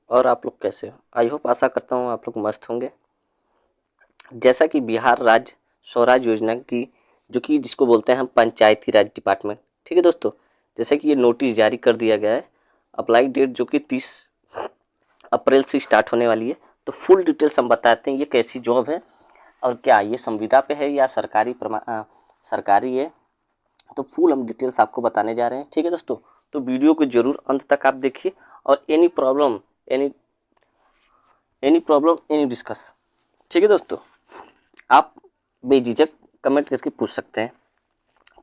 और आप लोग कैसे हो? आई होप आशा करता हूँ आप लोग मस्त होंगे। जैसा कि बिहार राज्य स्वराज योजना की जो कि जिसको बोलते हैं हम पंचायती राज डिपार्टमेंट, ठीक है दोस्तों। जैसे कि ये नोटिस जारी कर दिया गया है, अप्लाई डेट जो कि 30 अप्रैल से स्टार्ट होने वाली है। तो फुल डिटेल्स हम बताते हैं ये कैसी जॉब है और क्या ये संविदा पे है या सरकारी है। तो फुल हम डिटेल्स आपको बताने जा रहे हैं, ठीक है दोस्तों। तो वीडियो को जरूर अंत तक आप देखिए और एनी एनी डिस्कस, ठीक है दोस्तों, आप बेझिझक कमेंट करके पूछ सकते हैं।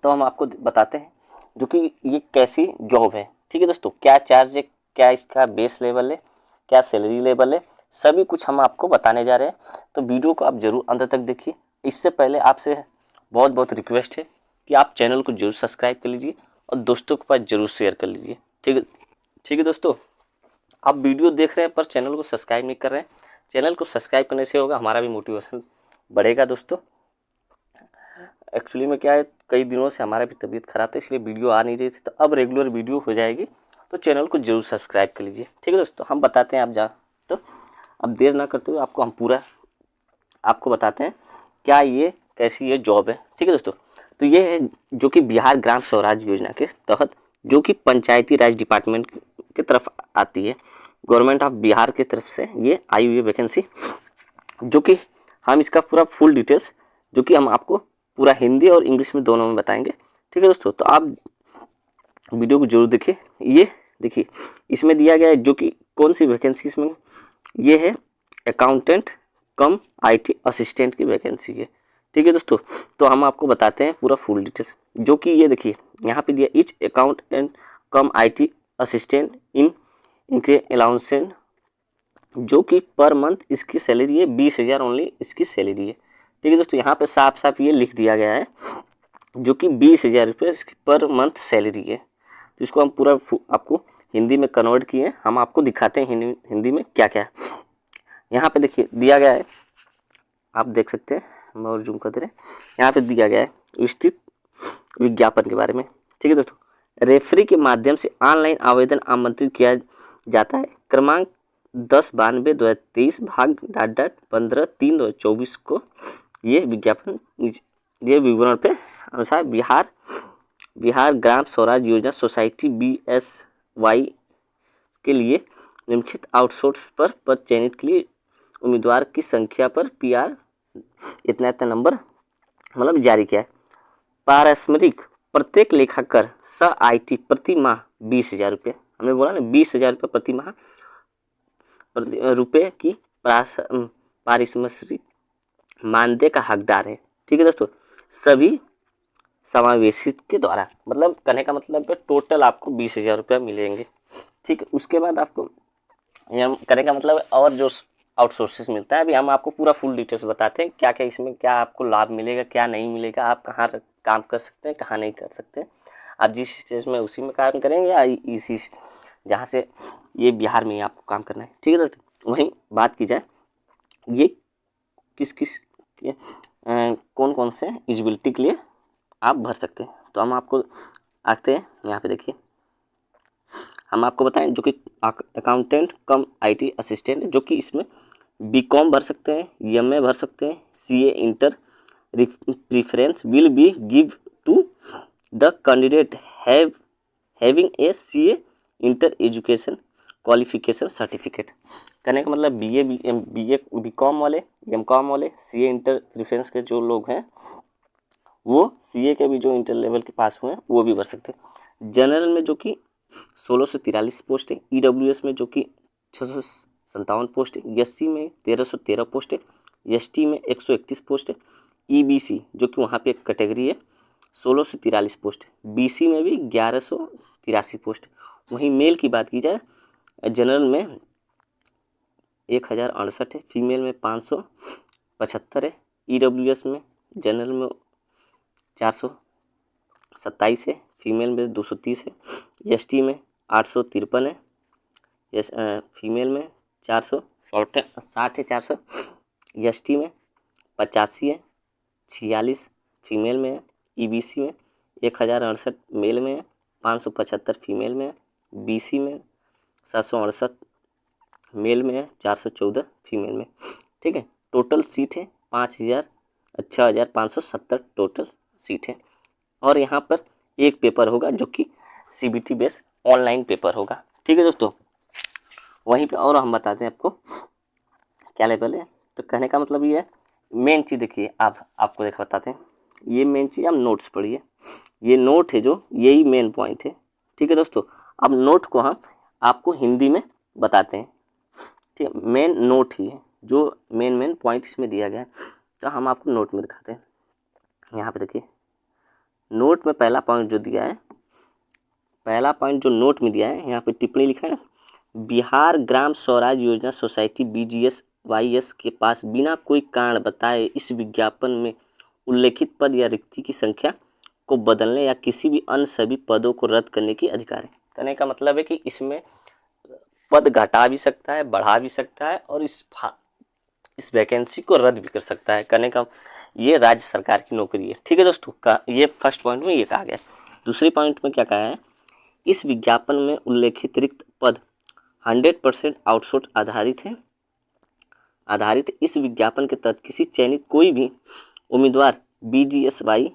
तो हम आपको बताते हैं जो कि ये कैसी जॉब है, ठीक है दोस्तों। क्या चार्ज है, क्या इसका बेस लेवल है, क्या सैलरी लेवल है, सभी कुछ हम आपको बताने जा रहे हैं। तो वीडियो को आप जरूर अंत तक देखिए। इससे पहले आपसे बहुत बहुत रिक्वेस्ट है कि आप चैनल को जरूर सब्सक्राइब कर लीजिए और दोस्तों के पास जरूर शेयर कर लीजिए, ठीक है दोस्तों। आप वीडियो देख रहे हैं पर चैनल को सब्सक्राइब नहीं कर रहे हैं। चैनल को सब्सक्राइब करने से होगा हमारा भी मोटिवेशन बढ़ेगा दोस्तों। एक्चुअली में क्या है, कई दिनों से हमारा भी तबीयत खराब था इसलिए वीडियो आ नहीं रही थी, तो अब रेगुलर वीडियो हो जाएगी। तो चैनल को जरूर सब्सक्राइब कर लीजिए, ठीक है दोस्तों। हम बताते हैं आप जा तो अब देर ना करते हुए आपको हम पूरा आपको बताते हैं क्या ये कैसी ये जॉब है, ठीक है दोस्तों। तो ये है जो कि बिहार ग्राम स्वराज योजना के तहत जो कि पंचायती राज डिपार्टमेंट की तरफ आती है, गवर्नमेंट ऑफ बिहार की तरफ से ये आई हुई है वैकेंसी। जो कि हम इसका पूरा फुल डिटेल्स जो कि हम आपको पूरा हिंदी और इंग्लिश में दोनों में बताएंगे, ठीक है दोस्तों। तो आप वीडियो को जरूर देखिए। ये देखिए इसमें दिया गया है जो कि कौन सी वैकेंसी इसमें ये है, अकाउंटेंट कम आईटी असिस्टेंट की वैकेंसी है, ठीक है दोस्तों। तो हम आपको बताते हैं पूरा फुल डिटेल्स जो कि ये देखिए यहाँ पे दिया etch accountant come IT assistant in इनके अलाउंसेंट जो कि पर मंथ इसकी सैलरी है 20,000 ओनली इसकी सैलरी है, ठीक है दोस्तों। यहाँ पे साफ साफ ये लिख दिया गया है जो कि 20,000 रुपये इसकी पर मंथ सैलरी है। तो इसको हम पूरा आपको हिंदी में कन्वर्ट किए, हम आपको दिखाते हैं हिंदी में क्या क्या है। यहाँ पे देखिए दिया गया है, आप देख सकते हैं, हम और जूम कर दे रहे हैं। यहाँ पे दिया गया है विस्तृत विज्ञापन के बारे में, ठीक है दोस्तों। रेफरी के माध्यम से ऑनलाइन आवेदन आमंत्रित किया जाता है। क्रमांक 10/92/2023 भाग डाट 15/3/2024 को ये विज्ञापन ये विवरण पे अनुसार बिहार ग्राम स्वराज योजना सोसाइटी BSY के लिए निम्नलिखित आउटसोर्स पर पद चयनित के लिए उम्मीदवार की संख्या पर PR इतना नंबर मतलब जारी किया है। पारस्परिक प्रत्येक लेखाकार स IT प्रति माह 20,000 रुपये, हमने बोला ना 20,000 रुपये प्रति माह रुपये की पारिश्रमिक मानदेय का हकदार है, ठीक है दोस्तों। सभी समावेशित के द्वारा मतलब कहने का मतलब है टोटल आपको 20,000 रुपया मिलेंगे, ठीक है। उसके बाद आपको कहने का मतलब और जो आउटसोर्सेस मिलता है, अभी हम आपको पूरा फुल डिटेल्स बताते हैं क्या क्या इसमें क्या आपको लाभ मिलेगा क्या नहीं मिलेगा, आप कहाँ काम कर सकते हैं कहाँ नहीं कर सकते हैं, आप जिस स्टेज में उसी में काम करेंगे या इसी जहाँ से ये बिहार में ही आपको काम करना है, ठीक है दोस्तों। वहीं बात की जाए ये किस किस कौन कौन से एलिजिबिलिटी के लिए आप भर सकते हैं, तो हम आपको आते हैं यहाँ पे देखिए। हम आपको बताएं जो कि अकाउंटेंट कम IT असिस्टेंट जो कि इसमें BCom भर सकते हैं, MA भर सकते हैं, CA inter preference will be give to the candidate having a CA inter education qualification certificate. कहने का मतलब BCom वाले MCom वाले CA इंटर प्रीफरेंस के जो लोग हैं वो CA के भी जो इंटर लेवल के पास हुए हैं वो भी भर सकते हैं। जनरल में जो कि 16 से 43 पोस्ट है, EWS में जो कि 657 पोस्ट है, SC में 1313 पोस्ट है, ST में 131 पोस्ट है, EBC जो कि वहाँ पे एक कैटेगरी है 16 से 43 पोस्ट है, BC में भी 1183 पोस्ट है। वहीं मेल की बात की जाए जनरल में 1068 है, फीमेल में 575 है, EWS में जनरल में 427 है, फीमेल में 230 है, ST में 853 है, फीमेल में 460 है, 400 ST में 85 है, 46 फीमेल में है, EBC में 1068 मेल में है, 575 फीमेल में है, BC में 768 मेल में है 414 फीमेल में, ठीक है। टोटल सीट है 6,570 टोटल सीट है। और यहाँ पर एक पेपर होगा जो कि CBT बेस ऑनलाइन पेपर होगा, ठीक है दोस्तों। वहीं पे और हम बताते हैं आपको क्या लेवल है। तो कहने का मतलब ये है, मेन चीज़ देखिए, आपको देखा बताते हैं, ये मेन चीज़ आप नोट्स पढ़िए, ये नोट है जो यही मेन पॉइंट है, ठीक है दोस्तों। अब नोट को हम आपको हिंदी में बताते हैं, ठीक है। मेन नोट ही है जो मेन पॉइंट इसमें दिया गया है, तो हम आपको नोट में दिखाते हैं। यहाँ पे देखिए नोट में पहला पॉइंट जो दिया है, पहला पॉइंट जो नोट में दिया है, यहाँ पे टिप्पणी लिखा है, बिहार ग्राम स्वराज योजना सोसाइटी BGSYS के पास बिना कोई कारण बताए इस विज्ञापन में उल्लेखित पद या रिक्ति की संख्या को बदलने या किसी भी अन्य सभी पदों को रद्द करने की अधिकार है। कहने का मतलब है कि इसमें पद घटा भी सकता है, बढ़ा भी सकता है, और इस वैकेंसी को रद्द भी कर सकता है। कहने का ये राज्य सरकार की नौकरी है, ठीक है दोस्तों। का ये फर्स्ट पॉइंट में ये कहा गया है। दूसरे पॉइंट में क्या कहा है, इस विज्ञापन में उल्लेखित रिक्त पद 100% आउटसोर्स आधारित इस विज्ञापन के तहत किसी चयनित कोई भी उम्मीदवार BGSY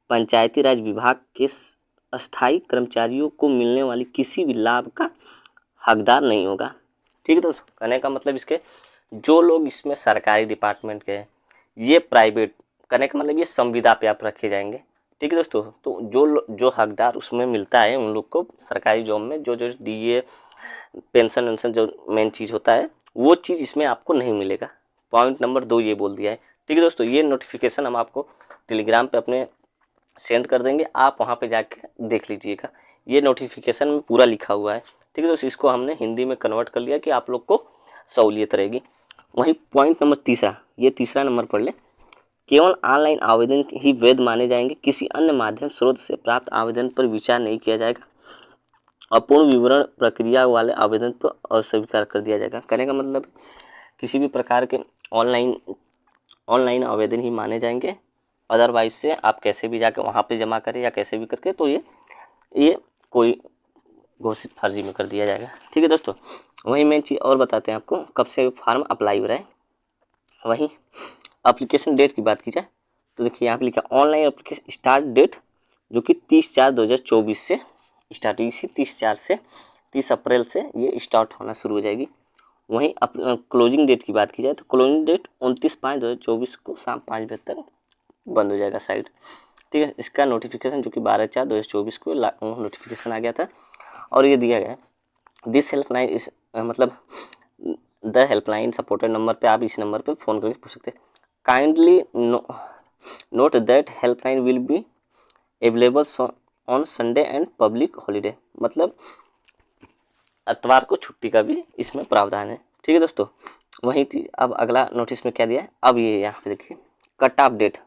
पंचायती राज विभाग के अस्थायी कर्मचारियों को मिलने वाली किसी भी लाभ का हकदार नहीं होगा, ठीक है दोस्तों। कहने का मतलब इसके जो लोग इसमें सरकारी डिपार्टमेंट के हैं, ये प्राइवेट, कहने का मतलब ये संविदा पे आप रखे जाएंगे, ठीक है दोस्तों। तो जो हकदार उसमें मिलता है उन लोग को सरकारी जॉब में जो DA पेंशन वेंशन जो मेन चीज़ होता है, वो चीज़ इसमें आपको नहीं मिलेगा। पॉइंट नंबर 2 ये बोल दिया है, ठीक है दोस्तों। ये नोटिफिकेशन हम आपको टेलीग्राम पे अपने सेंड कर देंगे, आप वहाँ पे जाके देख लीजिएगा। ये नोटिफिकेशन में पूरा लिखा हुआ है, ठीक है दोस्तों। इसको हमने हिंदी में कन्वर्ट कर लिया कि आप लोग को सहूलियत रहेगी। वहीं पॉइंट नंबर तीसरा, ये तीसरा नंबर पढ़ ले, केवल ऑनलाइन आवेदन ही वैध माने जाएंगे, किसी अन्य माध्यम स्रोत से प्राप्त आवेदन पर विचार नहीं किया जाएगा, अपूर्ण विवरण प्रक्रिया वाले आवेदन पर अस्वीकार कर दिया जाएगा। कहने का मतलब किसी भी प्रकार के ऑनलाइन आवेदन ही माने जाएंगे, अदरवाइज से आप कैसे भी जाके वहाँ पे जमा करें या कैसे भी करके, तो ये कोई घोषित फर्जी में कर दिया जाएगा, ठीक है दोस्तों। वहीं मेन चीज़ और बताते हैं आपको कब से फॉर्म अप्लाई हो रहा है। वहीं एप्लीकेशन डेट की बात की जाए तो देखिए यहाँ पे लिखा ऑनलाइन एप्लीकेशन स्टार्ट डेट जो कि 30/4/2024 से स्टार्ट, इसी 30/4 से 30 अप्रैल से ये स्टार्ट होना शुरू हो जाएगी। वहीं क्लोजिंग डेट की बात की जाए तो क्लोजिंग डेट 29/5/2024 को शाम 5 बजे तक बंद हो जाएगा साइट, ठीक है। इसका नोटिफिकेशन जो कि 12/4/2024 को नोटिफिकेशन आ गया था, और ये दिया गया है दिस हेल्पलाइन इस मतलब द हेल्पलाइन सपोर्टेड नंबर पे आप इस नंबर पे फ़ोन करके पूछ सकते हैं। Kindly note that helpline will be available on Sunday and public holiday, मतलब इतवार को छुट्टी का भी इसमें प्रावधान है, ठीक है दोस्तों। वहीं अब अगला नोटिस में क्या दिया है, अब ये यहाँ पे देखिए कट ऑफ डेट,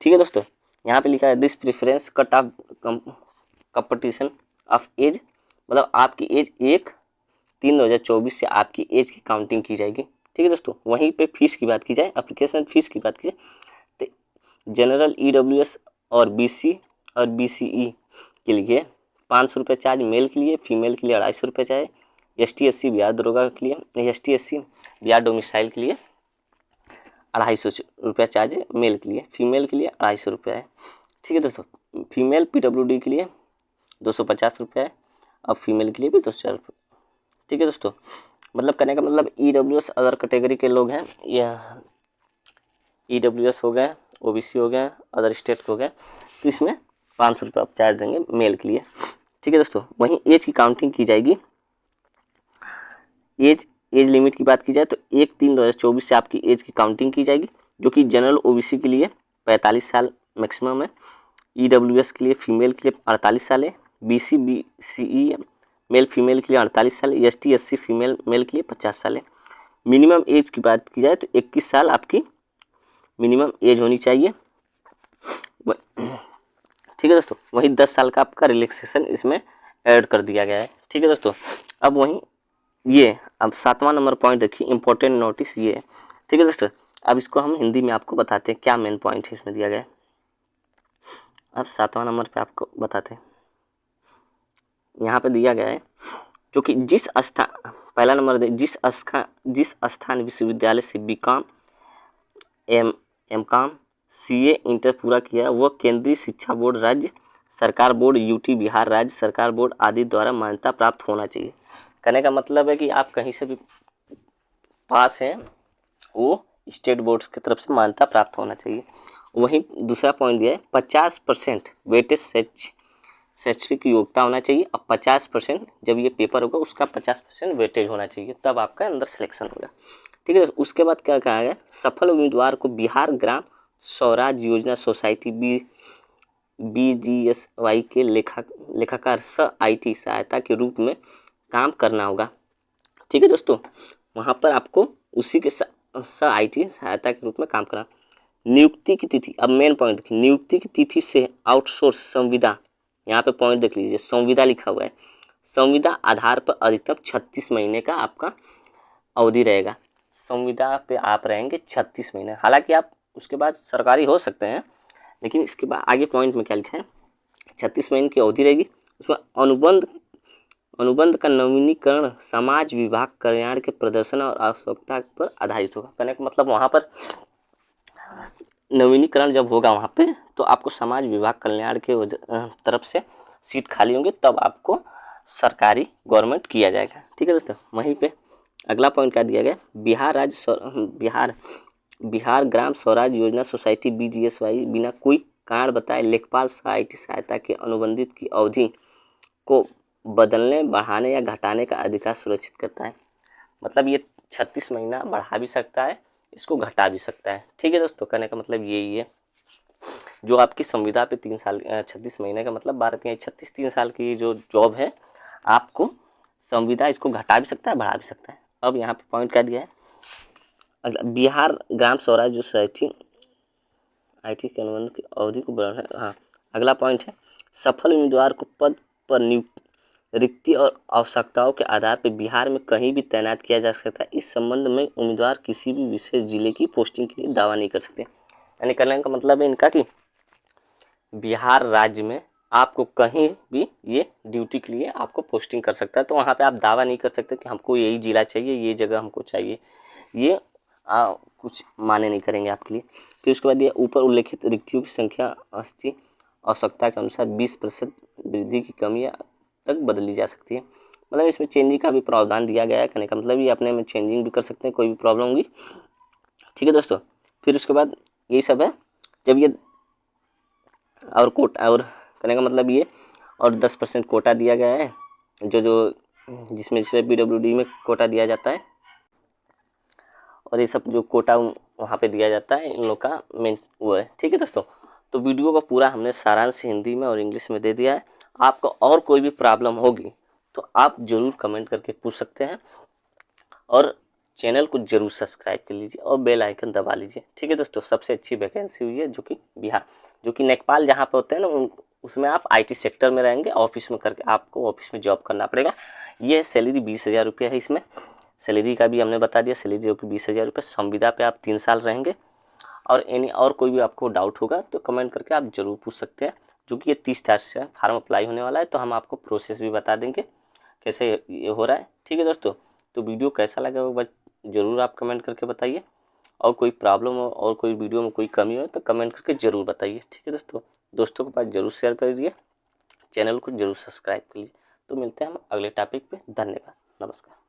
ठीक है दोस्तों। यहाँ पे लिखा है this preference cut off competition of age, मतलब आपकी एज 1/3/2024 से आपकी एज की काउंटिंग की जाएगी, ठीक है दोस्तों। वहीं पे फीस की बात की जाए, एप्लीकेशन फीस की बात की जाए तो जनरल EWS और BC और BCE के लिए 500 रुपये चार्ज, मेल के लिए, फीमेल के लिए 250 रुपये चार्ज, ST/SC बिहार दरोगा के लिए, ST/SC बिहार डोमिसाइल के लिए 250 रुपये चार्ज है, मेल के लिए, फीमेल के लिए 250 रुपये है, ठीक है दोस्तों। फीमेल PWD के लिए 250 रुपये है, और फीमेल के लिए भी 250 रुपये, ठीक है दोस्तों। मतलब करने का मतलब EWS अदर कैटेगरी के लोग हैं, यह EWS हो गए, OBC हो गए, अदर स्टेट हो गए, तो इसमें 500 रुपये आप चार्ज देंगे मेल के लिए, ठीक है दोस्तों। वहीं एज की काउंटिंग की जाएगी, एज लिमिट की बात की जाए तो 1/3/2024 से आपकी एज की काउंटिंग की जाएगी, जो कि जनरल OBC के लिए 45 साल मैक्सिमम है, EWS के लिए फीमेल के लिए 48 साल है, BC BCE मेल फीमेल के लिए 48 साल है, ST/SC फीमेल मेल के लिए 50 साल है। मिनिमम एज की बात की जाए तो 21 साल आपकी मिनिमम एज होनी चाहिए, ठीक है दोस्तों। वहीं 10 साल का आपका रिलैक्सेशन इसमें ऐड कर दिया गया है, ठीक है दोस्तों। अब वहीं ये अब 7वां नंबर पॉइंट देखिए, इंपॉर्टेंट नोटिस ये है, ठीक है दोस्तों। अब इसको हम हिंदी में आपको बताते हैं क्या मेन पॉइंट है इसमें दिया गया है। अब 7वां नंबर पे आपको बताते हैं, यहाँ पे दिया गया है जो कि जिस पहला नंबर दे, जिस स्थान विश्वविद्यालय से बीकॉम एमकॉम सीए इंटर पूरा किया वह केंद्रीय शिक्षा बोर्ड, राज्य सरकार बोर्ड, यूटी बिहार राज्य सरकार बोर्ड आदि द्वारा मान्यता प्राप्त होना चाहिए। कहने का मतलब है कि आप कहीं से भी पास हैं वो स्टेट बोर्ड्स की तरफ से मान्यता प्राप्त होना चाहिए। वहीं दूसरा पॉइंट दिया है 50% वेटेज शैक्षणिक योग्यता होना चाहिए। अब 50% जब ये पेपर होगा उसका 50% वेटेज होना चाहिए, तब आपका अंदर सिलेक्शन होगा। ठीक है, उसके बाद क्या कहा गया, सफल उम्मीदवार को बिहार ग्राम स्वराज योजना सोसाइटी BGSY के लेखाकार IT सहायता के रूप में काम करना होगा। ठीक है दोस्तों, वहाँ पर आपको उसी के IT सहायता के रूप में काम करना। नियुक्ति की तिथि, अब मेन पॉइंट देखिए, नियुक्ति की तिथि से आउटसोर्स संविदा, यहाँ पे पॉइंट देख लीजिए, संविदा लिखा हुआ है, संविदा आधार पर अधिकतम 36 महीने का आपका अवधि रहेगा। संविदा पे आप रहेंगे 36 महीने, हालांकि आप उसके बाद सरकारी हो सकते हैं, लेकिन इसके बाद आगे पॉइंट में क्या लिखा है, 36 महीने की अवधि रहेगी। उसमें अनुबंध का नवीनीकरण समाज विभाग कल्याण के प्रदर्शन और आवश्यकता पर आधारित होगा। कहने का मतलब वहाँ पर नवीनीकरण जब होगा वहाँ पे तो आपको समाज विभाग कल्याण के तरफ से सीट खाली होंगे, तब आपको सरकारी गवर्नमेंट किया जाएगा। ठीक है दोस्तों, वहीं पे अगला पॉइंट क्या दिया गया, बिहार ग्राम स्वराज योजना सोसाइटी BGSY बिना कोई कारण बताए लेखपाल IT सहायता के अनुबंधित की अवधि को बदलने, बढ़ाने या घटाने का अधिकार सुरक्षित करता है। मतलब ये 36 महीना बढ़ा भी सकता है, इसको घटा भी सकता है। ठीक है दोस्तों, कहने का मतलब यही है, जो आपकी संविदा पे 3 साल 36 महीने का मतलब 12-36 3 साल की जो जॉब है, आपको संविदा इसको घटा भी सकता है, बढ़ा भी सकता है। अब यहाँ पे पॉइंट क्या दिया है, अगला बिहार ग्राम स्वराज जो सोसाइटी IT के अनुबंध की अवधि को बढ़ाना। हाँ, अगला पॉइंट है सफल उम्मीदवार को पद पर नियुक्त रिक्ति और आवश्यकताओं के आधार पर बिहार में कहीं भी तैनात किया जा सकता है। इस संबंध में उम्मीदवार किसी भी विशेष जिले की पोस्टिंग के लिए दावा नहीं कर सकते। यानी कहने का मतलब है इनका कि बिहार राज्य में आपको कहीं भी ये ड्यूटी के लिए आपको पोस्टिंग कर सकता है, तो वहाँ पे आप दावा नहीं कर सकते कि हमको यही जिला चाहिए, ये जगह हमको चाहिए, ये कुछ माने नहीं करेंगे आपके लिए। फिर उसके बाद ये ऊपर उल्लेखित रिक्तियों की संख्या आवश्यकता के अनुसार 20% वृद्धि की कमी तक बदली जा सकती है। मतलब इसमें चेंजिंग का भी प्रावधान दिया गया है। कहने का मतलब ये अपने में चेंजिंग भी कर सकते हैं, कोई भी प्रॉब्लम होगी। ठीक है दोस्तों, फिर उसके बाद यही सब है। जब ये और कोटा और कहने का मतलब ये और 10% कोटा दिया गया है, जिसमें PWD में कोटा दिया जाता है, और ये सब जो कोटा वहाँ पे दिया जाता है इन लोग का मेन वो है। ठीक है दोस्तों, तो वीडियो का पूरा हमने सारांश हिंदी में और इंग्लिश में दे दिया है। आपको और कोई भी प्रॉब्लम होगी तो आप ज़रूर कमेंट करके पूछ सकते हैं, और चैनल को जरूर सब्सक्राइब कर लीजिए और बेल आइकन दबा लीजिए। ठीक है दोस्तों, सबसे अच्छी वैकेंसी हुई है जो कि बिहार, जो कि नेकपाल जहाँ पे होते हैं ना, उसमें आप IT सेक्टर में रहेंगे, ऑफिस में करके आपको ऑफिस में जॉब करना पड़ेगा। ये सैलरी 20,000 रुपये है। इसमें सैलरी का भी हमने बता दिया, सैलरी जो कि 20,000 रुपये। संविदा पे आप 3 साल रहेंगे। और कोई भी आपको डाउट होगा तो कमेंट करके आप जरूर पूछ सकते हैं, जो कि ये 30 तारीख से फार्म अप्लाई होने वाला है, तो हम आपको प्रोसेस भी बता देंगे कैसे ये हो रहा है। ठीक है दोस्तों, तो वीडियो कैसा लगा वो ज़रूर आप कमेंट करके बताइए, और कोई प्रॉब्लम हो और कोई वीडियो में कोई कमी हो तो कमेंट करके ज़रूर बताइए। ठीक है दोस्तों के पास ज़रूर शेयर कर दीजिए, चैनल को जरूर सब्सक्राइब कर लीजिए। तो मिलते हैं हम अगले टॉपिक पे। धन्यवाद, नमस्कार।